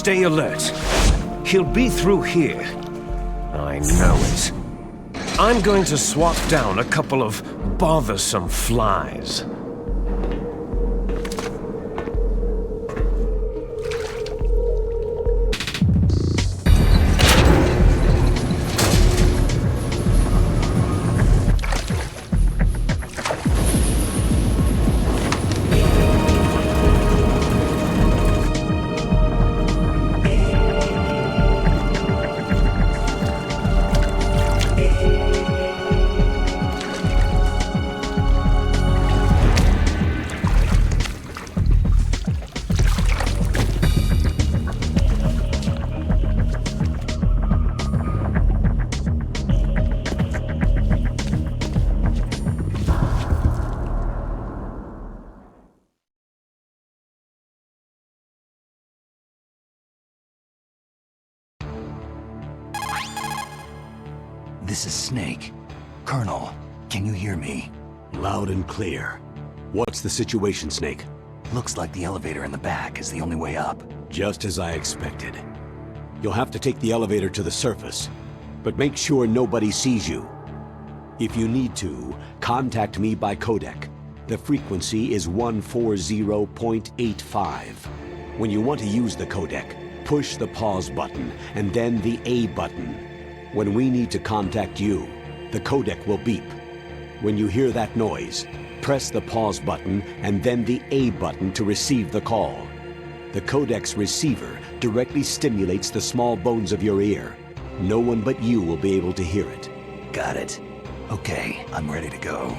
Stay alert. He'll be through here. I know it. I'm going to swat down a couple of bothersome flies. This is Snake. Colonel, can you hear me? Loud and clear. What's the situation, Snake? Looks like the elevator in the back is the only way up. Just as I expected. You'll have to take the elevator to the surface, but make sure nobody sees you. If you need to, contact me by codec. The frequency is 140.85. When you want to use the codec, push the pause button and then the A button. When we need to contact you, the codec will beep. When you hear that noise, press the pause button and then the A button to receive the call. The codec's receiver directly stimulates the small bones of your ear. No one but you will be able to hear it. Got it. Okay, I'm ready to go.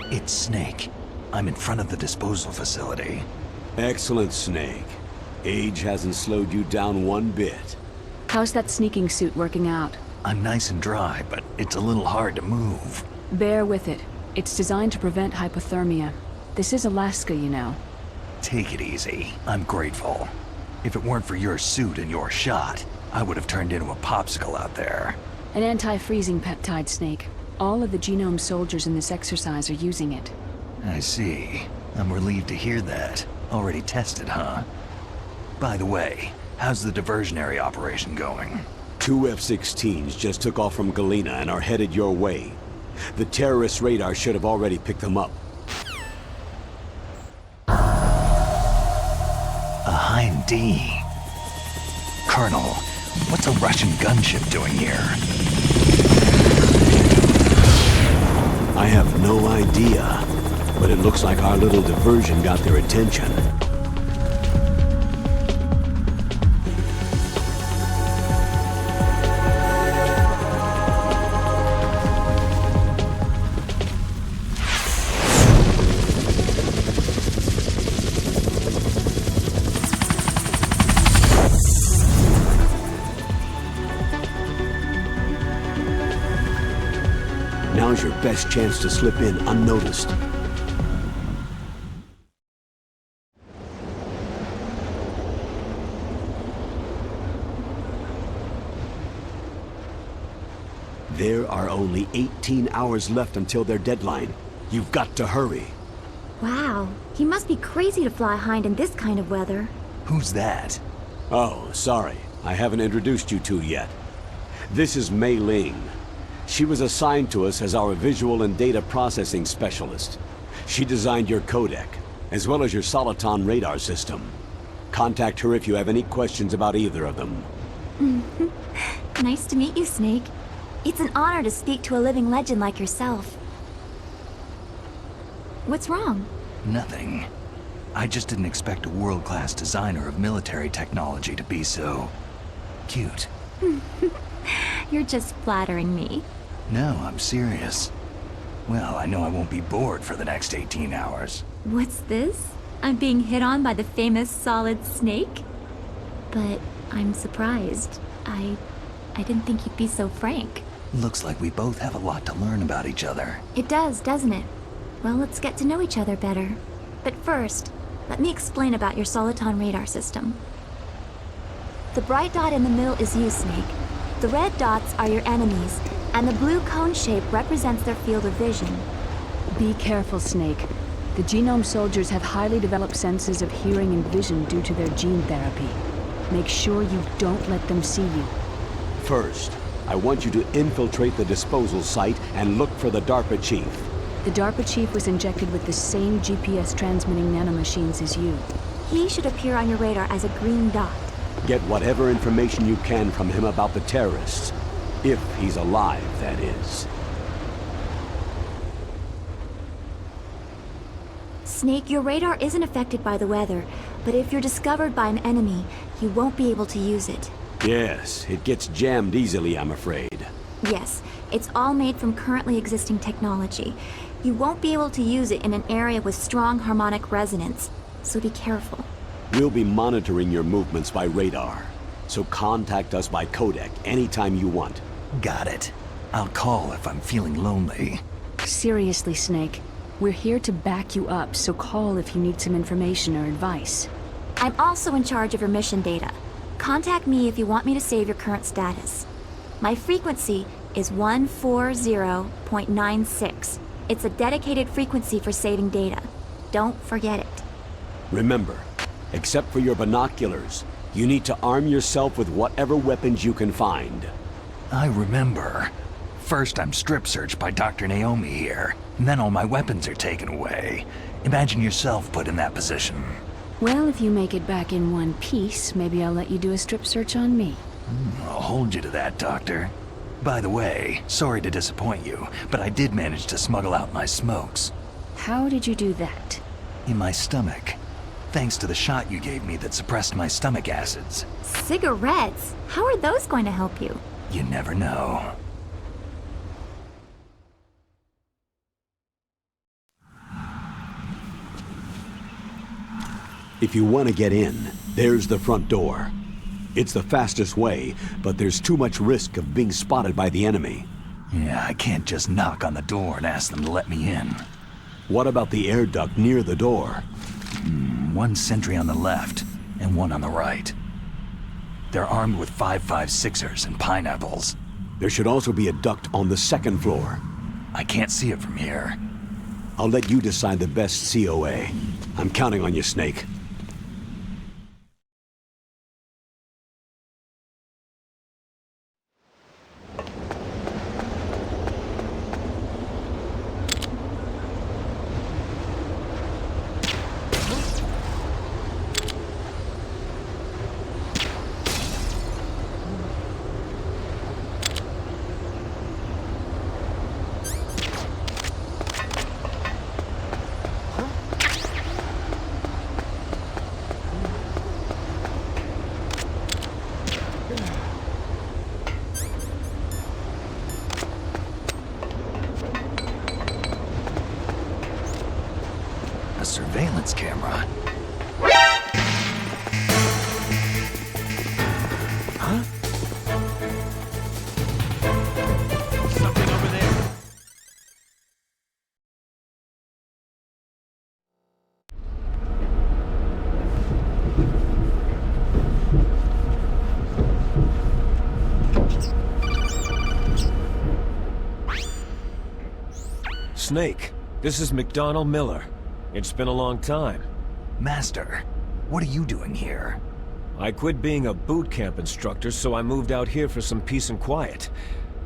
It's Snake. I'm in front of the disposal facility. Excellent, Snake. Age hasn't slowed you down one bit. How's that sneaking suit working out? I'm nice and dry, but it's a little hard to move. Bear with it. It's designed to prevent hypothermia. This is Alaska, you know. Take it easy. I'm grateful. If it weren't for your suit and your shot, I would have turned into a popsicle out there. An anti-freezing peptide, Snake. All of the genome soldiers in this exercise are using it. I see. I'm relieved to hear that. Already tested, huh? By the way, how's the diversionary operation going? 2 F-16s just took off from Galena and are headed your way. The terrorist radar should have already picked them up. A Hind D. Colonel, what's a Russian gunship doing here? I have no idea, but it looks like our little diversion got their attention. Now's your best chance to slip in unnoticed. There are only 18 hours left until their deadline. You've got to hurry. Wow, he must be crazy to fly Hind in this kind of weather. Who's that? Oh, sorry. I haven't introduced you two yet. This is Mei Ling. She was assigned to us as our visual and data processing specialist. She designed your codec, as well as your Soliton radar system. Contact her if you have any questions about either of them. Nice to meet you, Snake. It's an honor to speak to a living legend like yourself. What's wrong? Nothing. I just didn't expect a world-class designer of military technology to be so... cute. You're just flattering me. No, I'm serious. Well, I know I won't be bored for the next 18 hours. What's this? I'm being hit on by the famous Solid Snake? But I'm surprised. I didn't think you'd be so frank. Looks like we both have a lot to learn about each other. It does, doesn't it? Well, let's get to know each other better. But first, let me explain about your Soliton radar system. The bright dot in the middle is you, Snake. The red dots are your enemies, and the blue cone shape represents their field of vision. Be careful, Snake. The genome soldiers have highly developed senses of hearing and vision due to their gene therapy. Make sure you don't let them see you. First, I want you to infiltrate the disposal site and look for the DARPA chief. The DARPA chief was injected with the same GPS transmitting nanomachines as you. He should appear on your radar as a green dot. Get whatever information you can from him about the terrorists. If he's alive, that is. Snake, your radar isn't affected by the weather, but if you're discovered by an enemy, you won't be able to use it. Yes, it gets jammed easily, I'm afraid. Yes, it's all made from currently existing technology. You won't be able to use it in an area with strong harmonic resonance, so be careful. We'll be monitoring your movements by radar, so contact us by codec anytime you want. Got it. I'll call if I'm feeling lonely. Seriously, Snake. We're here to back you up, so call if you need some information or advice. I'm also in charge of your mission data. Contact me if you want me to save your current status. My frequency is 140.96. It's a dedicated frequency for saving data. Don't forget it. Remember, except for your binoculars, you need to arm yourself with whatever weapons you can find. I remember. First I'm strip searched by Dr. Naomi here, and then all my weapons are taken away. Imagine yourself put in that position. Well, if you make it back in one piece, maybe I'll let you do a strip search on me. I'll hold you to that, Doctor. By the way, sorry to disappoint you, but I did manage to smuggle out my smokes. How did you do that? In my stomach. Thanks to the shot you gave me that suppressed my stomach acids. Cigarettes? How are those going to help you? You never know. If you want to get in, there's the front door. It's the fastest way, but there's too much risk of being spotted by the enemy. Yeah, I can't just knock on the door and ask them to let me in. What about the air duct near the door? One sentry on the left, and one on the right. They're armed with 5.56ers and pineapples. There should also be a duct on the second floor. I can't see it from here. I'll let you decide the best COA. I'm counting on you, Snake. Surveillance camera. Huh? Something over there. Snake, this is McDonald Miller. It's been a long time. Master, what are you doing here? I quit being a boot camp instructor, so I moved out here for some peace and quiet.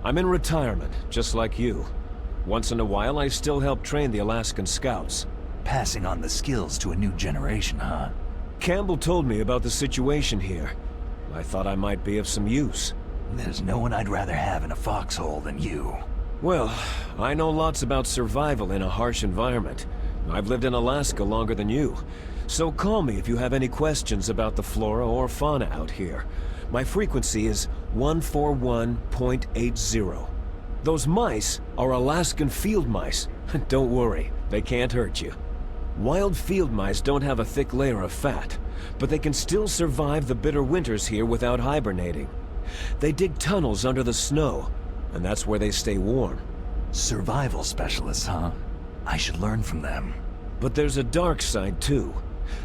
I'm in retirement, just like you. Once in a while, I still help train the Alaskan Scouts. Passing on the skills to a new generation, huh? Campbell told me about the situation here. I thought I might be of some use. There's no one I'd rather have in a foxhole than you. Well, I know lots about survival in a harsh environment. I've lived in Alaska longer than you, so call me if you have any questions about the flora or fauna out here. My frequency is 141.80. Those mice are Alaskan field mice. Don't worry, they can't hurt you. Wild field mice don't have a thick layer of fat, but they can still survive the bitter winters here without hibernating. They dig tunnels under the snow, and that's where they stay warm. Survival specialists, huh? I should learn from them. But there's a dark side, too.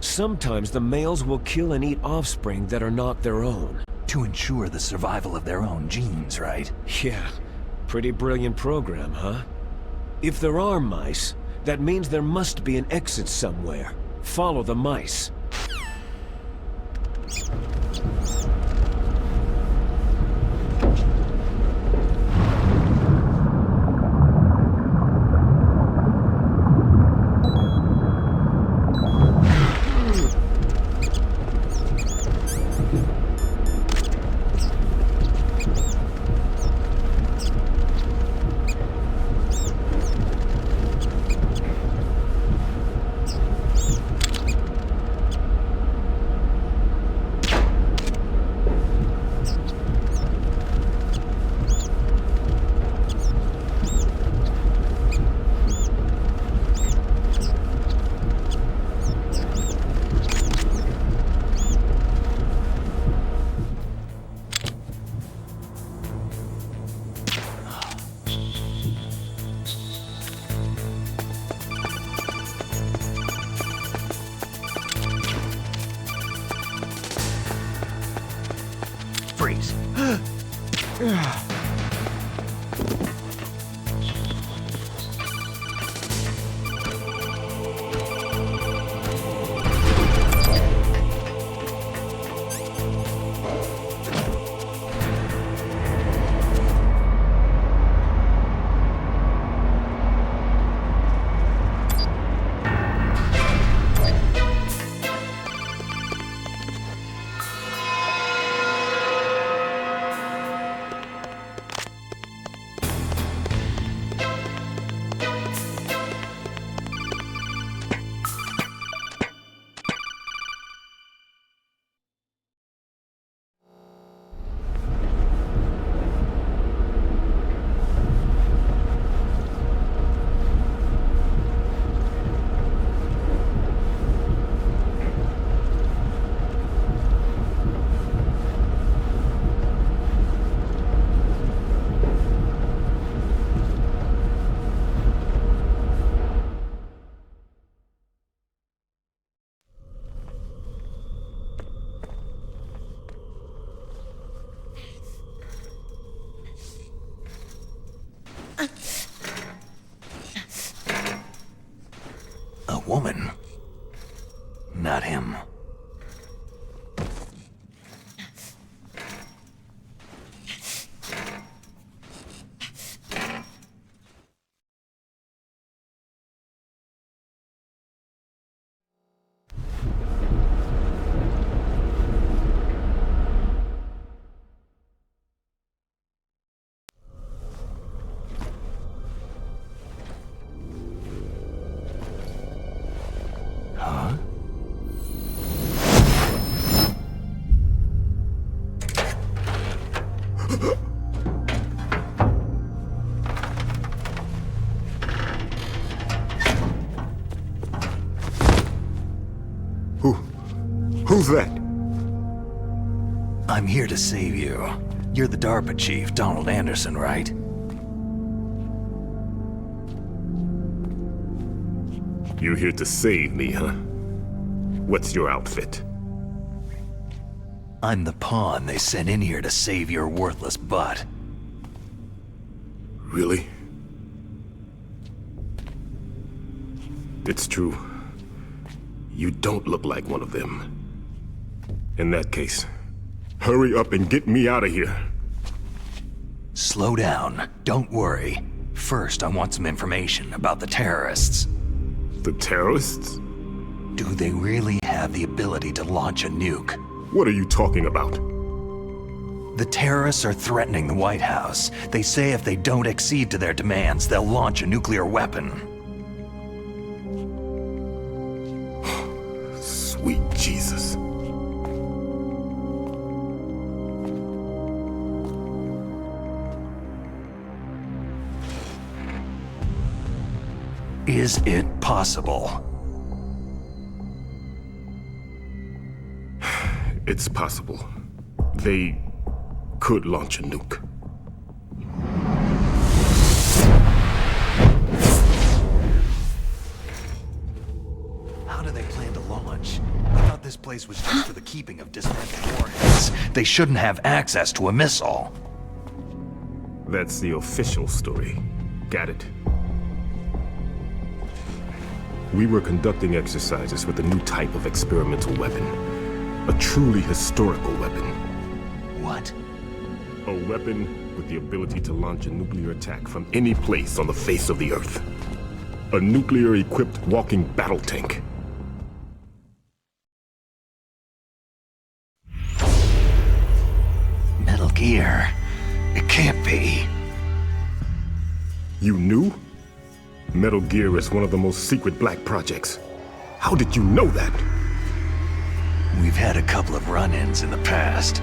Sometimes the males will kill and eat offspring that are not their own. To ensure the survival of their own genes, right? Yeah, pretty brilliant program, huh? If there are mice, that means there must be an exit somewhere. Follow the mice. woman. Not him. Who's that? I'm here to save you. You're the DARPA chief, Donald Anderson, right? You're here to save me, huh? What's your outfit? I'm the pawn they sent in here to save your worthless butt. Really? It's true. You don't look like one of them. In that case, hurry up and get me out of here. Slow down. Don't worry. First, I want some information about the terrorists. The terrorists? Do they really have the ability to launch a nuke? What are you talking about? The terrorists are threatening the White House. They say if they don't accede to their demands, they'll launch a nuclear weapon. Sweet Jesus. Is it possible? It's possible. They could launch a nuke. How do they plan to launch? I thought this place was just for the keeping of dismantled warheads. They shouldn't have access to a missile. That's the official story. Got it? We were conducting exercises with a new type of experimental weapon. A truly historical weapon. What? A weapon with the ability to launch a nuclear attack from any place on the face of the Earth. A nuclear-equipped walking battle tank. Metal Gear. It can't be. You knew? Metal Gear is one of the most secret black projects. How did you know that? We've had a couple of run-ins in the past.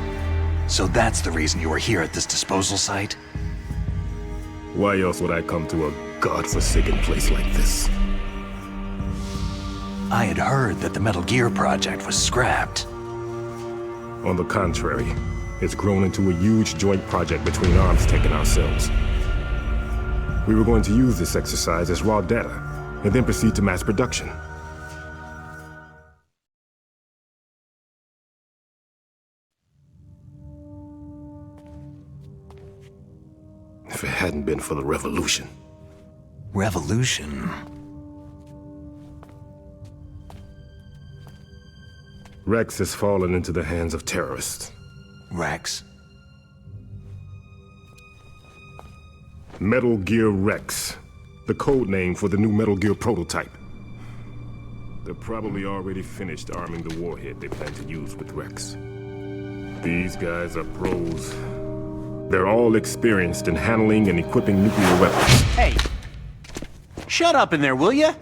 So that's the reason you were here at this disposal site? Why else would I come to a godforsaken place like this? I had heard that the Metal Gear project was scrapped. On the contrary, it's grown into a huge joint project between Armstech and ourselves. We were going to use this exercise as raw data, and then proceed to mass production. If it hadn't been for the revolution. Revolution? Rex has fallen into the hands of terrorists. Rex? Metal Gear Rex, the code name for the new Metal Gear prototype. They're probably already finished arming the warhead they plan to use with Rex. These guys are pros. They're all experienced in handling and equipping nuclear weapons. Hey! Shut up in there, will ya?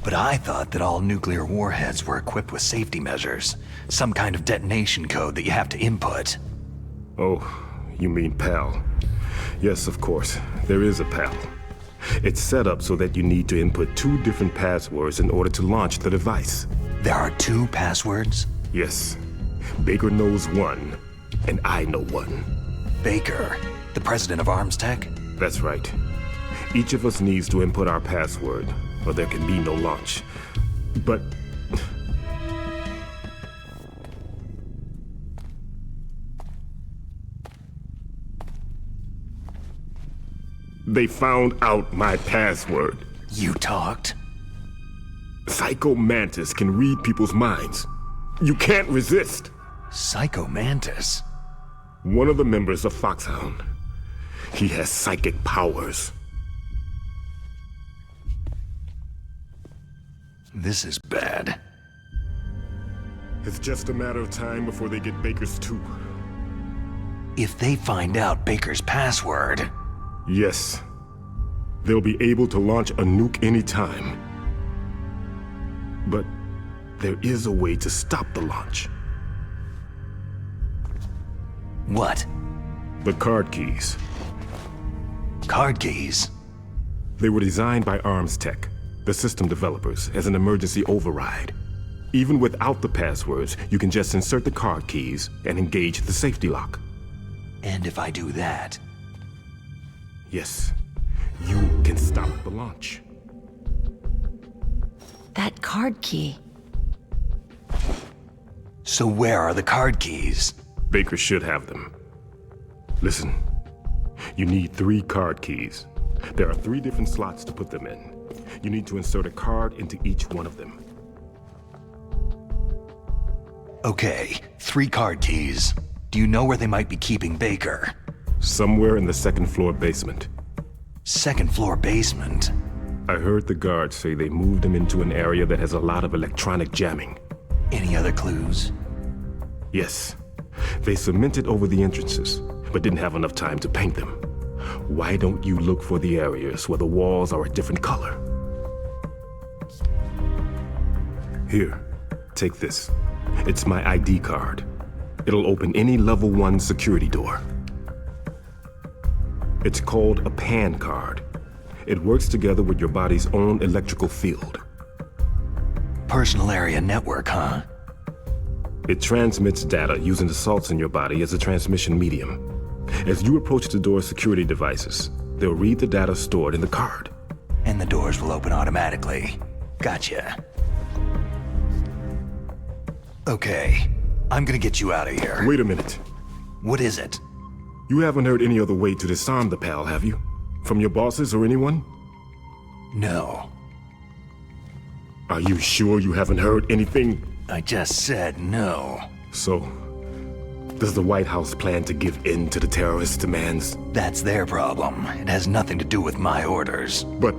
But I thought that all nuclear warheads were equipped with safety measures. Some kind of detonation code that you have to input. Oh, you mean PAL. Yes, of course. There is a PAL. It's set up so that you need to input 2 different passwords in order to launch the device. There are 2 passwords? Yes. Baker knows one, and I know one. Baker, the president of Arms Tech? That's right. Each of us needs to input our password, or there can be no launch. But... they found out my password. You talked? Psycho Mantis can read people's minds. You can't resist. Psycho Mantis? One of the members of Foxhound. He has psychic powers. This is bad. It's just a matter of time before they get Baker's too. If they find out Baker's password... Yes. They'll be able to launch a nuke anytime. But there is a way to stop the launch. What? The card keys. Card keys? They were designed by Arms Tech, the system developers, as an emergency override. Even without the passwords, you can just insert the card keys and engage the safety lock. And if I do that... Yes, you can stop the launch. That card key. So where are the card keys? Baker should have them. Listen, you need 3 card keys. There are 3 different slots to put them in. You need to insert a card into each one of them. Okay, 3 card keys. Do you know where they might be keeping Baker? Somewhere in the 2nd floor basement. 2nd floor basement? I heard the guards say they moved him into an area that has a lot of electronic jamming. Any other clues? Yes. They cemented over the entrances, but didn't have enough time to paint them. Why don't you look for the areas where the walls are a different color? Here, take this. It's my ID card. It'll open any level 1 security door. It's called a PAN card. It works together with your body's own electrical field. Personal area network, huh? It transmits data using the salts in your body as a transmission medium. As you approach the door's security devices, they'll read the data stored in the card. And the doors will open automatically. Gotcha. Okay, I'm gonna get you out of here. Wait a minute. What is it? You haven't heard any other way to disarm the PAL, have you? From your bosses or anyone? No. Are you sure you haven't heard anything? I just said no. So, does the White House plan to give in to the terrorists' demands? That's their problem. It has nothing to do with my orders. But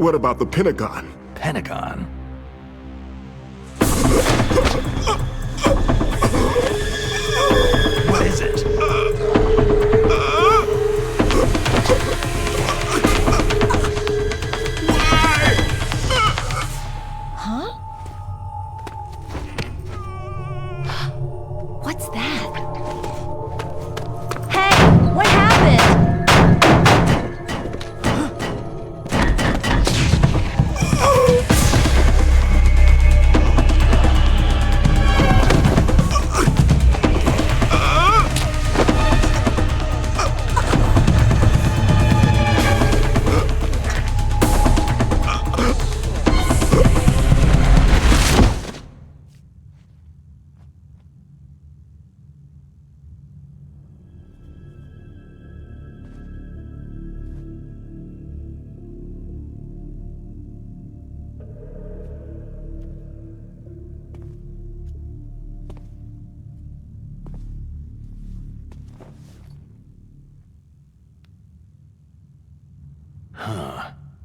what about the Pentagon? Pentagon? What is it? What's that? Hey, what happened?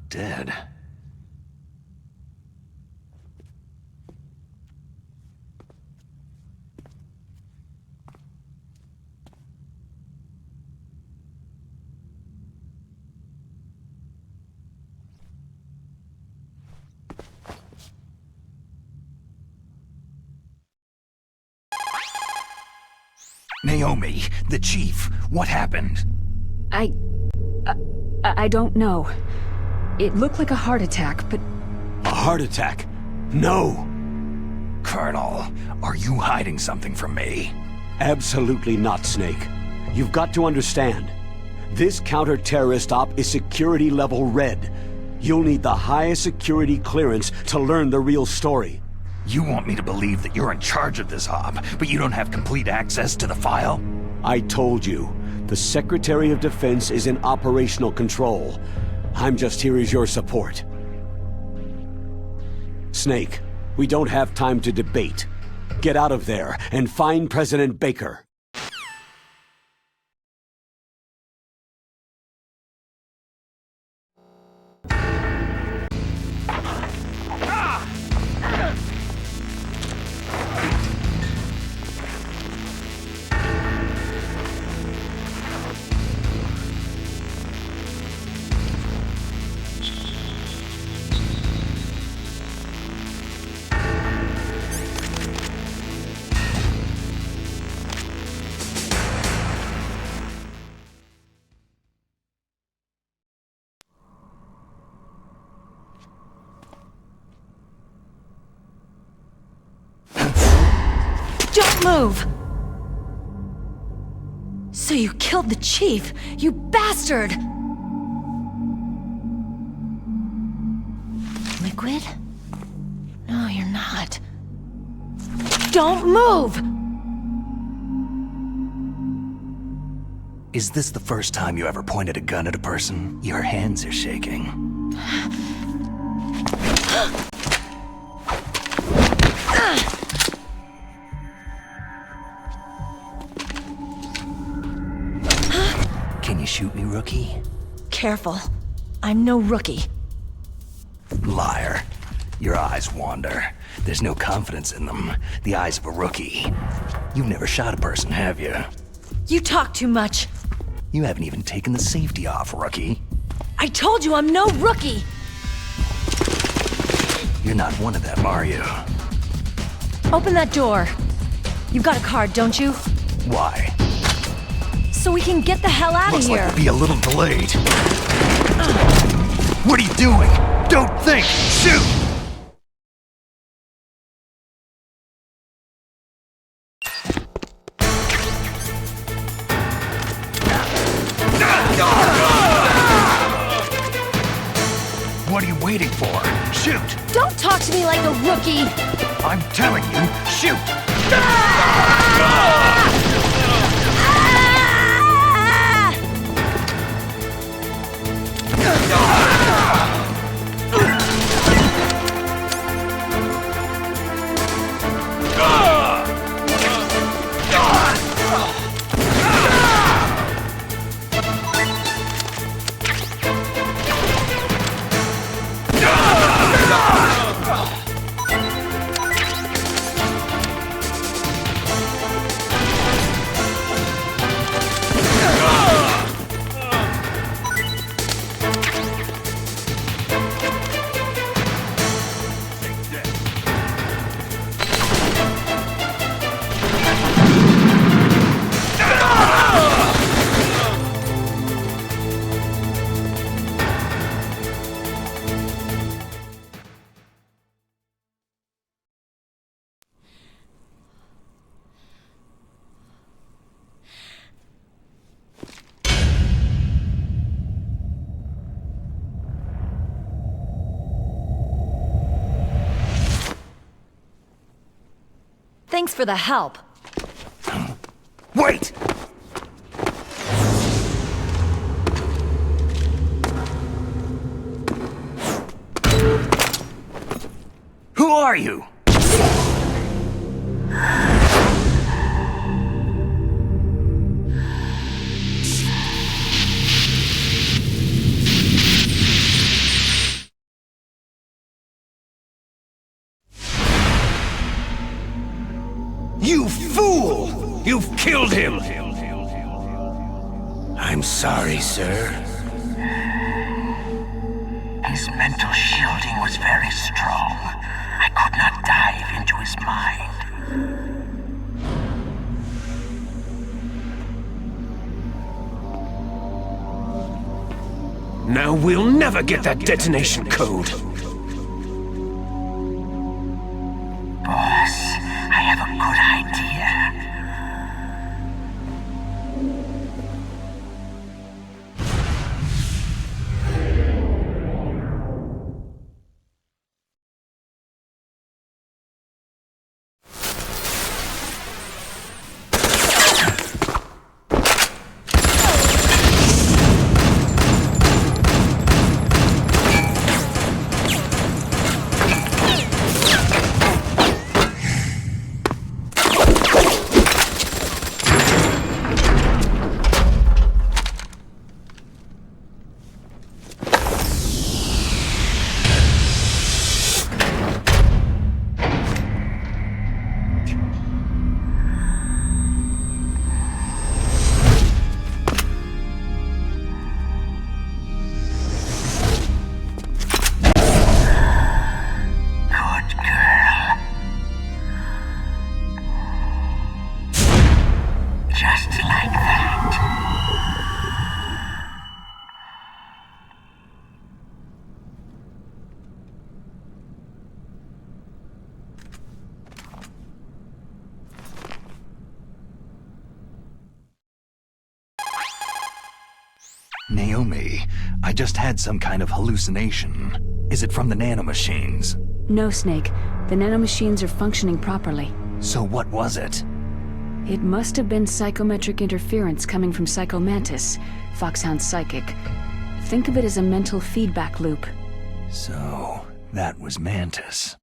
Dead. Naomi, the chief, what happened? I don't know. It looked like a heart attack, but... A heart attack? No! Colonel. Are you hiding something from me? Absolutely not, Snake. You've got to understand. This counter-terrorist op is security level red. You'll need the highest security clearance to learn the real story. You want me to believe that you're in charge of this op, but you don't have complete access to the file? I told you, the Secretary of Defense is in operational control. I'm just here as your support. Snake, we don't have time to debate. Get out of there and find President Baker. Don't move! So you killed the chief, you bastard! Liquid? No, you're not. Don't move! Is this the first time you ever pointed a gun at a person? Your hands are shaking. Can you shoot me, rookie? Careful. I'm no rookie. Liar. Your eyes wander. There's no confidence in them. The eyes of a rookie. You've never shot a person, have you? You talk too much. You haven't even taken the safety off, rookie. I told you I'm no rookie! You're not one of them, are you? Open that door. You've got a card, don't you? Why? So we can get the hell out of here. Looks like we'll be a little delayed. What are you doing? Don't think! Shoot! What are you waiting for? Shoot! Don't talk to me like a rookie! I'm telling you, shoot! Thanks for the help. Wait! Who are you? You fool! You've killed him! I'm sorry, sir. His mental shielding was very strong. I could not dive into his mind. Now we'll never get that detonation code. Boss. Naomi, I just had some kind of hallucination. Is it from the nanomachines? No, Snake. The nanomachines are functioning properly. So what was it? It must have been psychometric interference coming from Psycho Mantis, Foxhound's psychic. Think of it as a mental feedback loop. So, that was Mantis.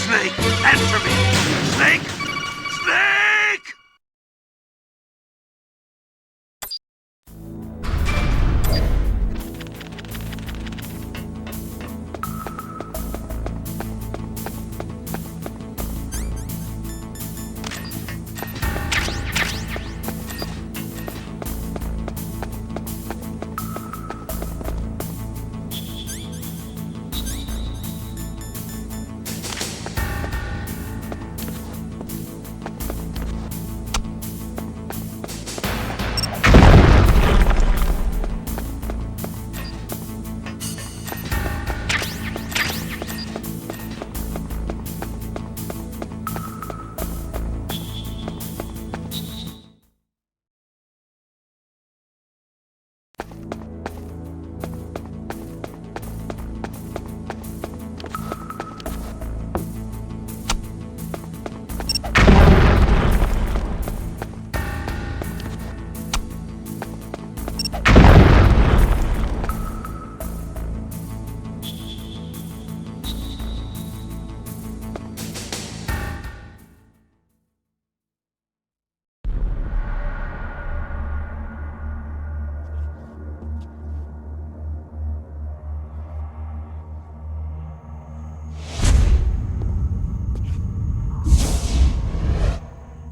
Snake, answer me! Snake! Snake!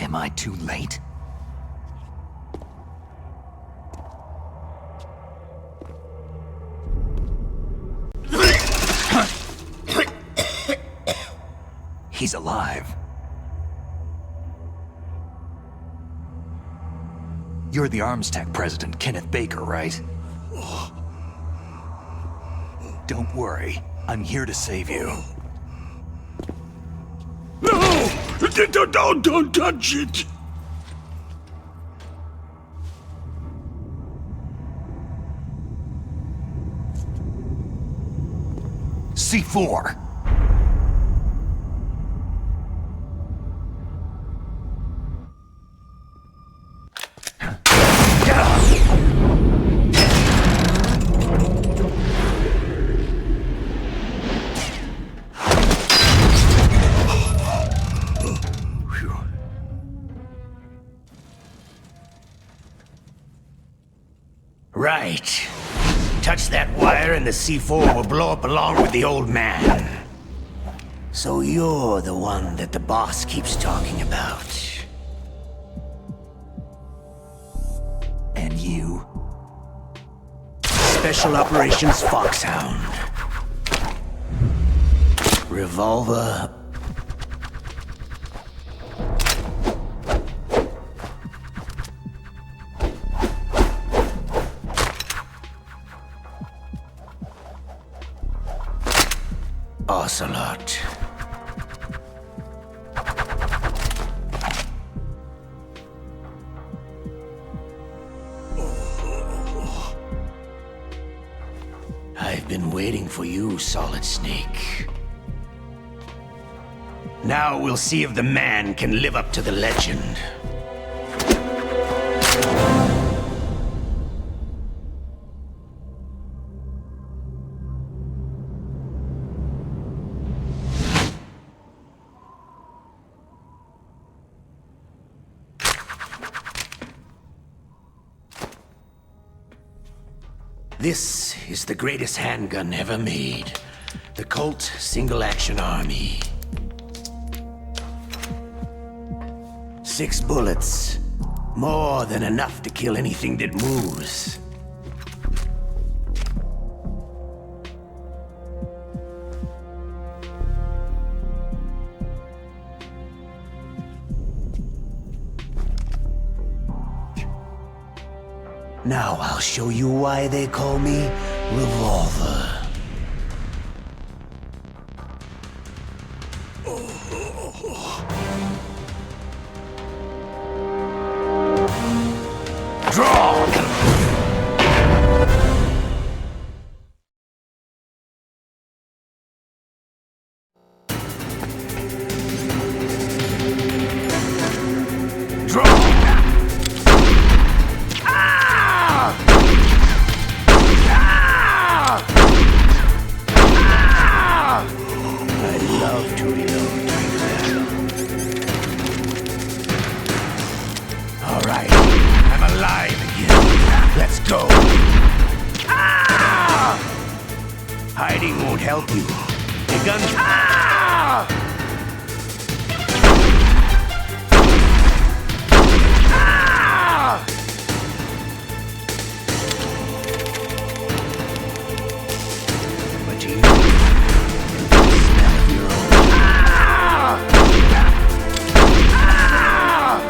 Am I too late? He's alive. You're the Arms Tech president, Kenneth Baker, right? Don't worry. I'm here to save you. No! Don't touch it! C4! Right. Touch that wire and the C4 will blow up along with the old man. So you're the one that the boss keeps talking about. And you? Special Operations Foxhound. Revolver... Ocelot. I've been waiting for you, Solid Snake. Now we'll see if the man can live up to the legend. This is the greatest handgun ever made. The Colt Single Action Army. 6 bullets. More than enough to kill anything that moves. Now I'll show you why they call me Revolver. Draw! Hiding won't help you. The gun... Ah! Ah! But you... smell of your own... Ah! Ah!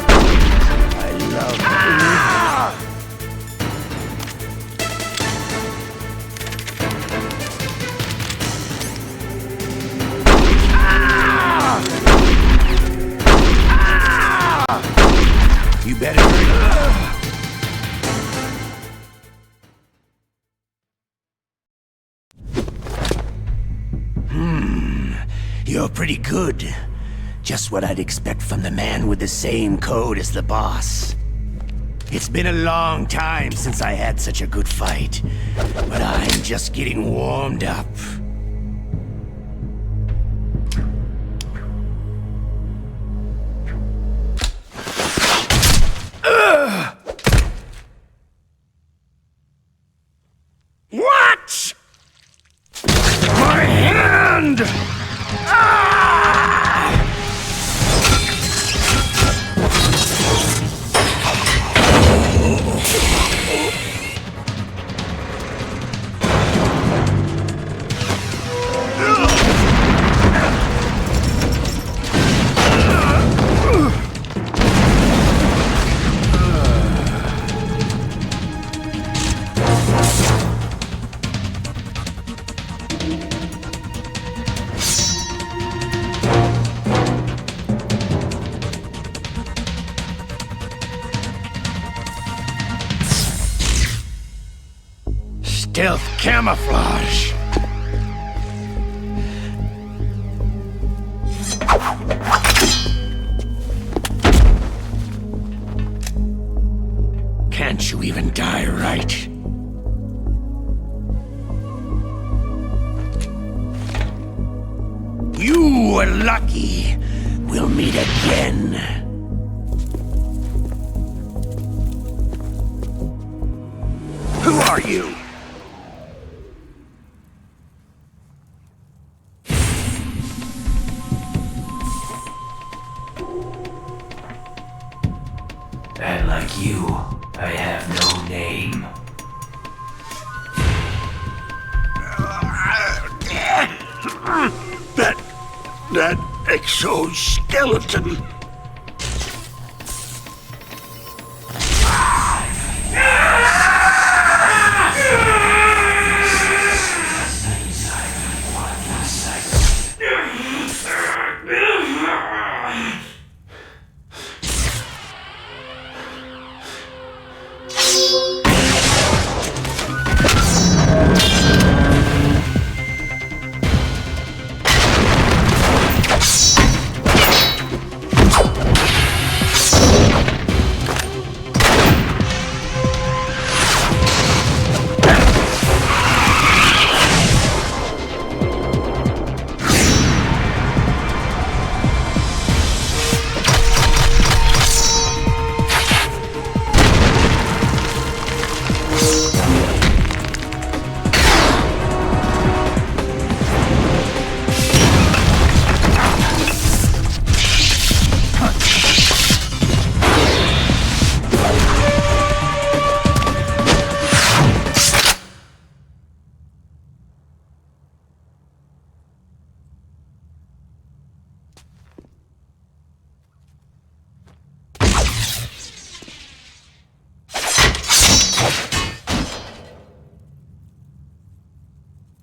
I love... Ah! You better hurry. You're pretty good. Just what I'd expect from the man with the same code as the boss. It's been a long time since I had such a good fight, but I'm just getting warmed up. What? My hand! Stealth camouflage. Can't you even die right? You were lucky. We'll meet again. Who are you? And like you, I have no name. That exoskeleton.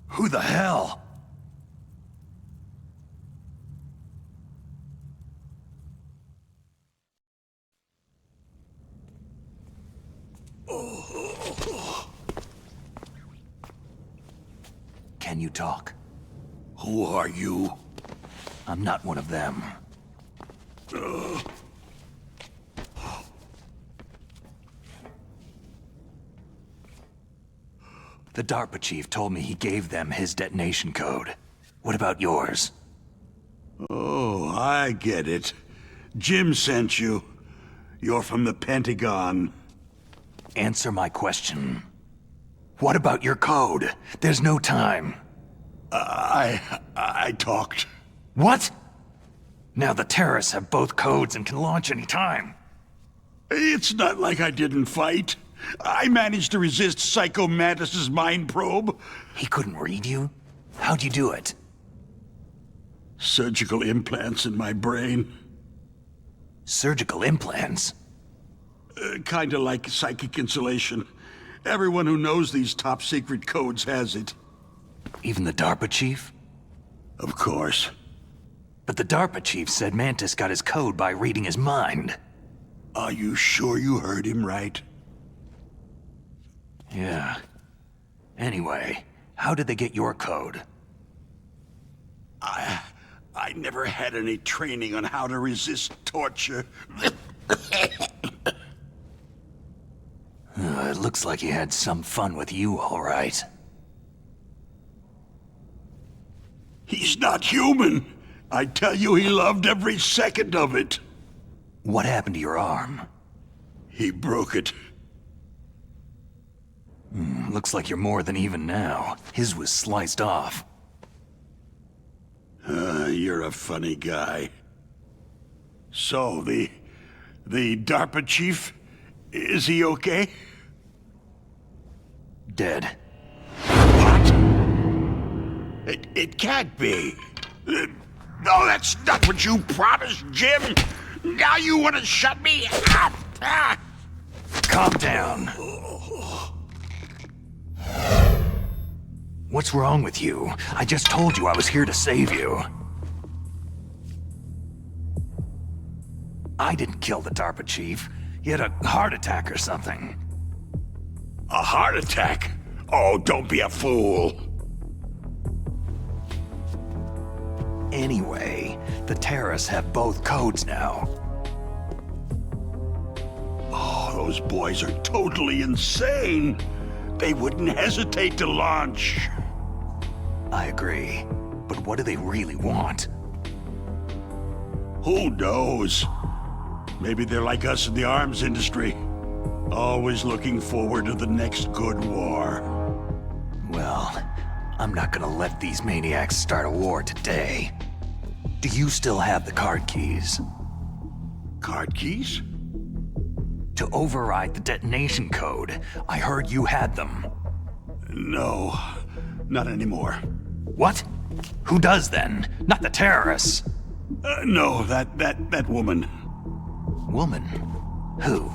Who the hell? Can you talk? Who are you? I'm not one of them. The DARPA chief told me he gave them his detonation code. What about yours? Oh, I get it. Jim sent you. You're from the Pentagon. Answer my question. What about your code? There's no time. I talked. What? Now the terrorists have both codes and can launch any time. It's not like I didn't fight. I managed to resist Psycho Mantis's mind probe. He couldn't read you? How'd you do it? Surgical implants in my brain. Surgical implants? Kinda like psychic insulation. Everyone who knows these top-secret codes has it. Even the DARPA chief? Of course. But the DARPA chief said Mantis got his code by reading his mind. Are you sure you heard him right? Yeah. Anyway, how did they get your code? I never had any training on how to resist torture. It looks like he had some fun with you, all right. He's not human. I tell you, he loved every second of it. What happened to your arm? He broke it. Looks like you're more than even now. His was sliced off. You're a funny guy. So, the DARPA chief, is he okay? Dead. What? It can't be. No, that's not what you promised, Jim. Now you want to shut me up? Calm down. What's wrong with you? I just told you I was here to save you. I didn't kill the DARPA chief. He had a heart attack or something. A heart attack? Oh, don't be a fool. Anyway, the terrorists have both codes now. Oh, those boys are totally insane. They wouldn't hesitate to launch. I agree. But what do they really want? Who knows? Maybe they're like us in the arms industry. Always looking forward to the next good war. Well, I'm not gonna let these maniacs start a war today. Do you still have the card keys? Card keys? To override the detonation code. I heard you had them. No, not anymore. What? Who does then? Not the terrorists. No, that woman. Woman? Who?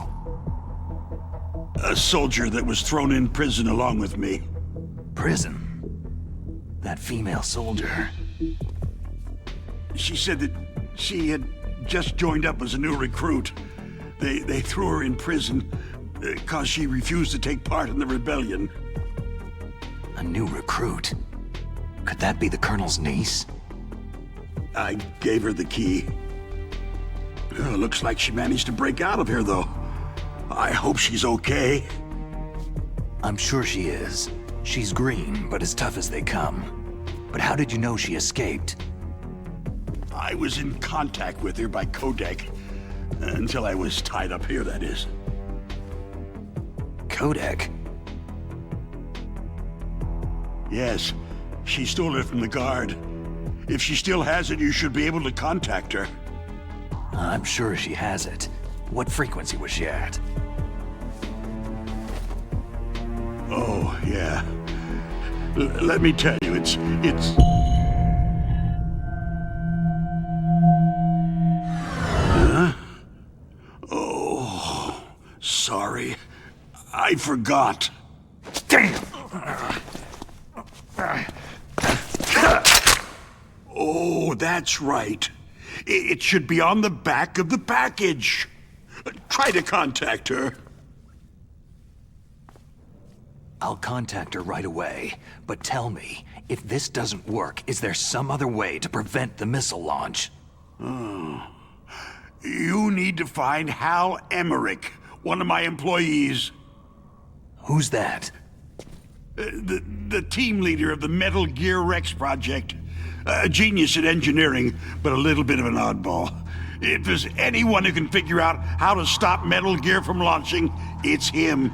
A soldier that was thrown in prison along with me. Prison? That female soldier. She said that she had just joined up as a new recruit. They threw her in prison because she refused to take part in the rebellion. A new recruit? Could that be the Colonel's niece? I gave her the key. Looks like she managed to break out of here, though. I hope she's okay. I'm sure she is. She's green, but as tough as they come. But how did you know she escaped? I was in contact with her by codec. Until I was tied up here, that is. Codec? Yes. She stole it from the guard. If she still has it, you should be able to contact her. I'm sure she has it. What frequency was she at? Oh, yeah. Let me tell you, it's... Huh? Oh, sorry. I forgot. Damn! Oh, that's right. It should be on the back of the package. Try to contact her. I'll contact her right away, but tell me, if this doesn't work, is there some other way to prevent the missile launch? Oh. You need to find Hal Emmerich, one of my employees. Who's that? The team leader of the Metal Gear Rex project. A genius at engineering, but a little bit of an oddball. If there's anyone who can figure out how to stop Metal Gear from launching, it's him.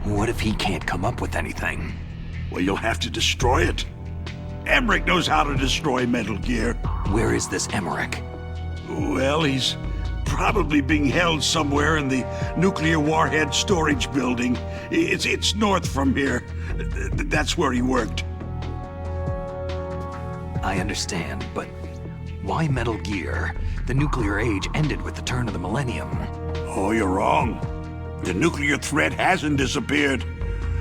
What if he can't come up with anything? Well, you'll have to destroy it. Emmerich knows how to destroy Metal Gear. Where is this Emmerich? Well, he's probably being held somewhere in the nuclear warhead storage building. It's north from here. That's where he worked. I understand, but why Metal Gear? The nuclear age ended with the turn of the millennium. Oh, you're wrong. The nuclear threat hasn't disappeared.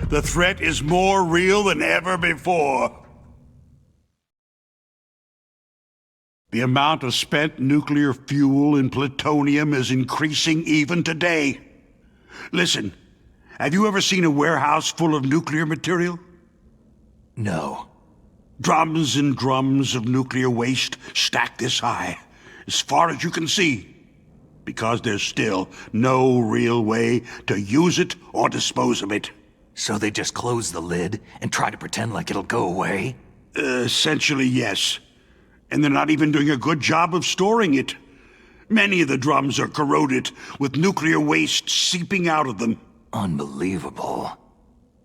The threat is more real than ever before. The amount of spent nuclear fuel and plutonium is increasing even today. Listen, have you ever seen a warehouse full of nuclear material? No. Drums and drums of nuclear waste stacked this high, as far as you can see, because there's still no real way to use it or dispose of it. So they just close the lid and try to pretend like it'll go away? Essentially, yes. And they're not even doing a good job of storing it. Many of the drums are corroded, with nuclear waste seeping out of them. Unbelievable.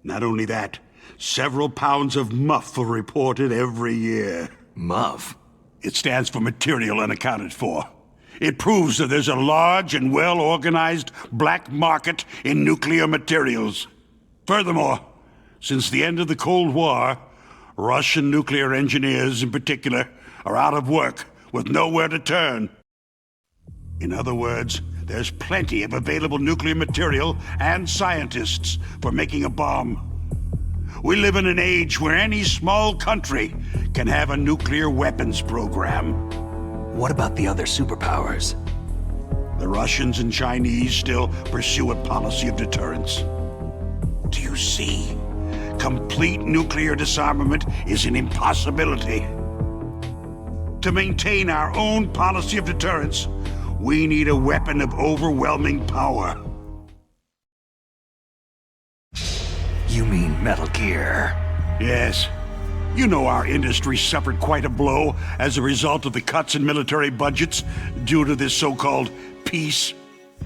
Not only that, several pounds of MUF are reported every year. MUF? It stands for Material Unaccounted For. It proves that there's a large and well-organized black market in nuclear materials. Furthermore, since the end of the Cold War, Russian nuclear engineers in particular are out of work with nowhere to turn. In other words, there's plenty of available nuclear material and scientists for making a bomb. We live in an age where any small country can have a nuclear weapons program. What about the other superpowers? The Russians and Chinese still pursue a policy of deterrence. Do you see? Complete nuclear disarmament is an impossibility. To maintain our own policy of deterrence, we need a weapon of overwhelming power. You mean Metal Gear? Yes. You know our industry suffered quite a blow as a result of the cuts in military budgets due to this so-called peace.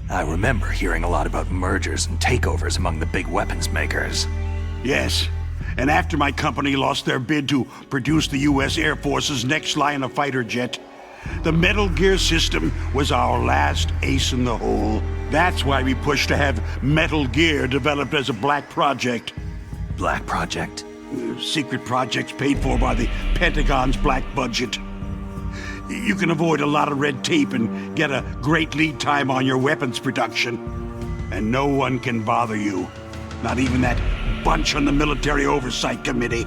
I remember hearing a lot about mergers and takeovers among the big weapons makers. Yes. And after my company lost their bid to produce the U.S. Air Force's next line of fighter jet, the Metal Gear system was our last ace in the hole. That's why we pushed to have Metal Gear developed as a black project. Black project? Secret projects paid for by the Pentagon's black budget. You can avoid a lot of red tape and get a great lead time on your weapons production. And no one can bother you. Not even that bunch on the Military Oversight Committee.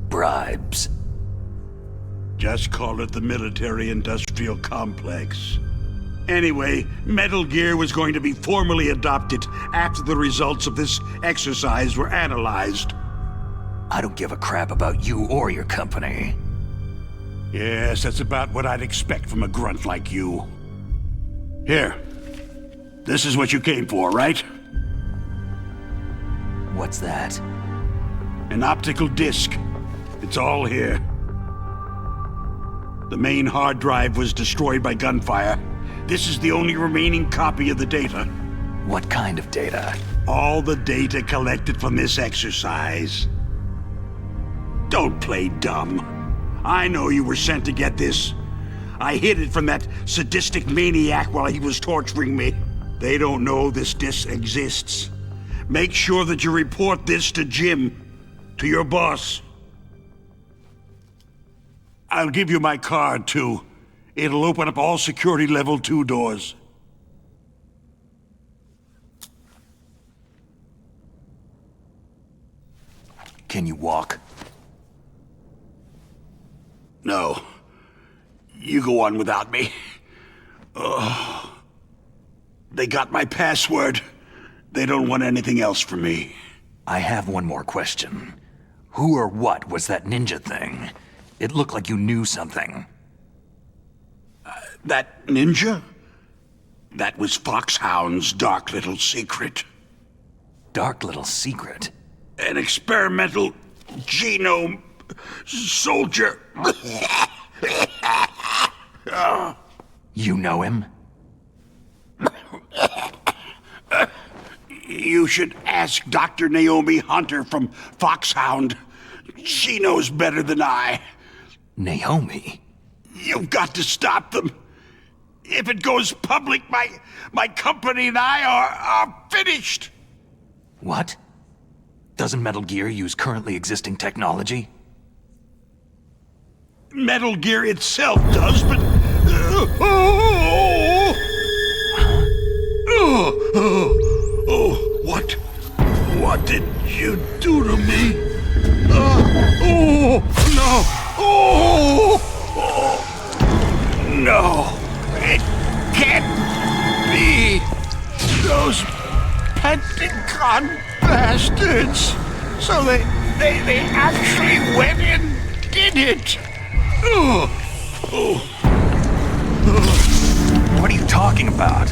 Bribes. Just call it the military-industrial complex. Anyway, Metal Gear was going to be formally adopted after the results of this exercise were analyzed. I don't give a crap about you or your company. Yes, that's about what I'd expect from a grunt like you. Here. This is what you came for, right? What's that? An optical disc. It's all here. The main hard drive was destroyed by gunfire. This is the only remaining copy of the data. What kind of data? All the data collected from this exercise. Don't play dumb. I know you were sent to get this. I hid it from that sadistic maniac while he was torturing me. They don't know this disc exists. Make sure that you report this to Jim, to your boss. I'll give you my card, too. It'll open up all security level 2 doors. Can you walk? No. You go on without me. Oh. They got my password. They don't want anything else from me. I have one more question. Who or what was that ninja thing? It looked like you knew something. That ninja? That was Foxhound's dark little secret. Dark little secret? An experimental genome soldier. You know him? You should ask Dr. Naomi Hunter from Foxhound. She knows better than I. Naomi? You've got to stop them. If it goes public, my company and I are finished. What? Doesn't Metal Gear use currently existing technology? Metal Gear itself does, but... What did you do to me? No! It can't be! Those Pentagon bastards! So they actually went and did it! What are you talking about?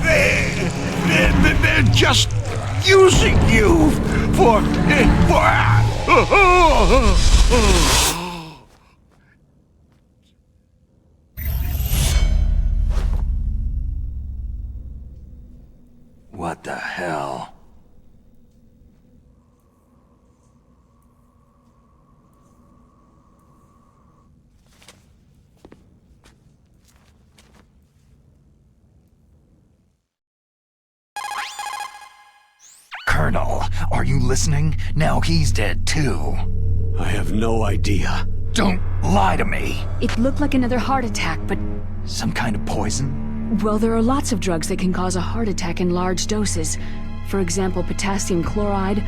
They're just using you for... What the hell? Colonel, are you listening? Now he's dead too. I have no idea. Don't lie to me. It looked like another heart attack, but... Some kind of poison? Well, there are lots of drugs that can cause a heart attack in large doses. For example, potassium chloride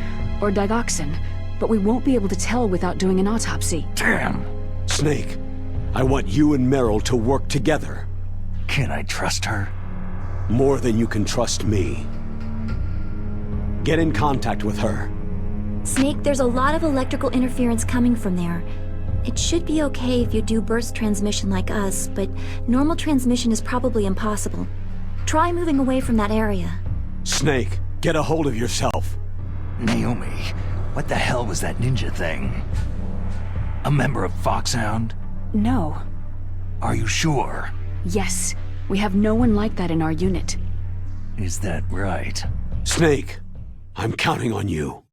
or digoxin. But we won't be able to tell without doing an autopsy. Damn. Snake, I want you and Meryl to work together. Can I trust her? More than you can trust me. Get in contact with her. Snake, there's a lot of electrical interference coming from there. It should be okay if you do burst transmission like us, but normal transmission is probably impossible. Try moving away from that area. Snake, get a hold of yourself. Naomi, what the hell was that ninja thing? A member of Foxhound? No. Are you sure? Yes. We have no one like that in our unit. Is that right? Snake, I'm counting on you.